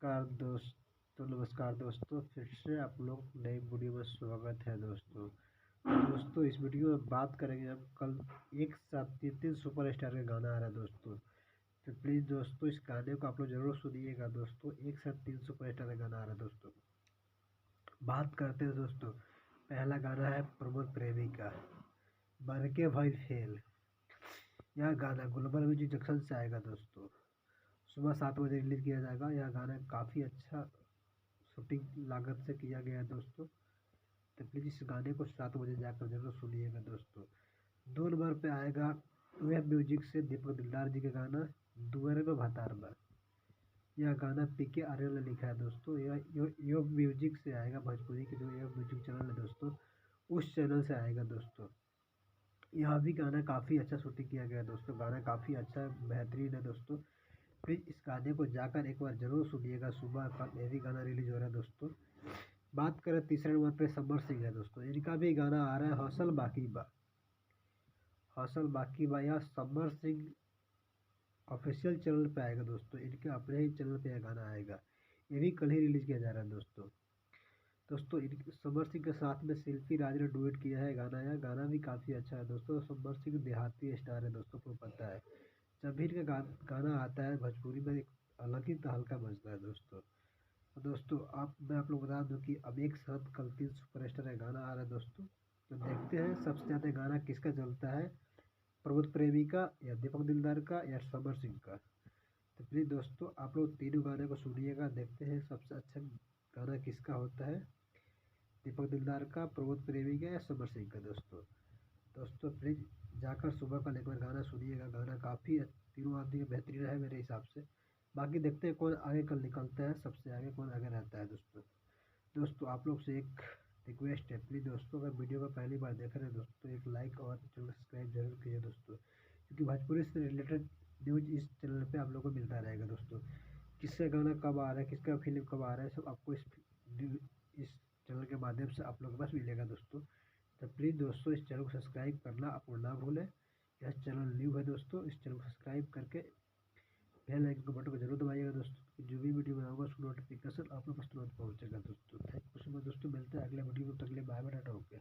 नमस्कार दोस्तों, फिर से आप लोग नई वीडियो में स्वागत है दोस्तों। दोस्तों इस वीडियो में बात करेंगे हम कल एक साथ तीन सुपरस्टार का गाना आ रहा है दोस्तों। तो प्लीज़ दोस्तों इस गाने को आप लोग जरूर सुनिएगा दोस्तों। एक साथ तीन सुपरस्टार का गाना आ रहा है दोस्तों। बात करते हैं दोस्तों, पहला गाना है प्रमोद प्रेमी का बन के भाई फेल। यह गाना ग्लोबल म्यूजिक जंक्शन से आएगा दोस्तों। सुबह 7 बजे रिलीज़ किया जाएगा। यह गाना काफ़ी अच्छा शूटिंग लागत से किया गया है दोस्तों। तो प्लीज़ इस गाने को 7 बजे जाकर जरूर सुनिएगा दोस्तों। 2 नंबर पे आएगा वेब म्यूजिक से दीपक दिलदार जी का गाना दुआरे में भतार बा। यह गाना पीके आर्यन ने लिखा है दोस्तों। यह योग म्यूजिक से आएगा, भोजपुरी के जो योग म्यूजिक चैनल है दोस्तों, उस चैनल से आएगा दोस्तों। यह भी गाना काफ़ी अच्छा शूटिंग किया गया है दोस्तों। गाना काफ़ी अच्छा बेहतरीन है दोस्तों। प्लीज़ इस गाने को जाकर एक बार ज़रूर सुनिएगा। सुबह का ये भी गाना रिलीज हो रहा है दोस्तों। बात करें तीसरे नंबर पे समर सिंह है दोस्तों। इनका भी गाना आ रहा है हौसल बाकी बा। हौसल बाकी बा यह समर सिंह ऑफिशियल चैनल पे आएगा दोस्तों। इनके अपने ही चैनल पे यह गाना आएगा। ये भी कल ही रिलीज किया जा रहा है दोस्तों। समर सिंह के साथ में शिल्पी राज ने डुएट किया है गाना। यह गाना भी काफ़ी अच्छा है दोस्तों। समर सिंह देहाती स्टार है दोस्तों को पता है। जब भी इनका गाना आता है भोजपुरी में एक अलग ही तहलका मचता है दोस्तों। तो दोस्तों मैं आप लोग बता दूं कि अब एक साथ कल 3 सुपरस्टार का गाना आ रहा है दोस्तों। तो देखते हैं सबसे ज़्यादा गाना किसका चलता है, प्रमोद प्रेमी का या दीपक दिलदार का या समर सिंह का। तो प्लीज़ दोस्तों आप लोग तीनों गाने को सुनिएगा। देखते हैं सबसे अच्छा गाना किसका होता है, दीपक दिलदार का, प्रमोद प्रेमी का या समर सिंह का दोस्तों प्लीज़ जाकर सुबह कल एक बार गाना सुनिएगा। गाना काफ़ी तीनों आदमी बेहतरीन है मेरे हिसाब से। बाकी देखते हैं कौन आगे कल निकलता है, सबसे आगे कौन आगे रहता है दोस्तों आप लोग से एक रिक्वेस्ट है, प्लीज़ दोस्तों अगर वीडियो को पहली बार देख रहे हैं दोस्तों एक लाइक और चैनल सब्सक्राइब जरूर कीजिए दोस्तों। क्योंकि भोजपुरी से रिलेटेड न्यूज इस चैनल पे आप लोगों को मिलता रहेगा दोस्तों। किसका गाना कब आ रहा है, किसका फिल्म कब आ रहा है, सब आपको इस चैनल के माध्यम से आप लोगों के पास मिलेगा दोस्तों। तो प्लीज़ दोस्तों इस चैनल को सब्सक्राइब करना आप लोग ना भूलें। यह चैनल न्यू है दोस्तों। इस चैनल को सब्सक्राइब करके बेल आइकन के बटन को जरूर दबाइएगा दोस्तों। जो भी वीडियो बनाऊंगा उसको नोटिफिकेशन आप लोग पास तुरंत पहुंचेगा दोस्तों। थैंक यू सो मच दोस्तों। मिलते हैं अगले वीडियो में, तक के लिए बाय बाय, टाटा, ओके।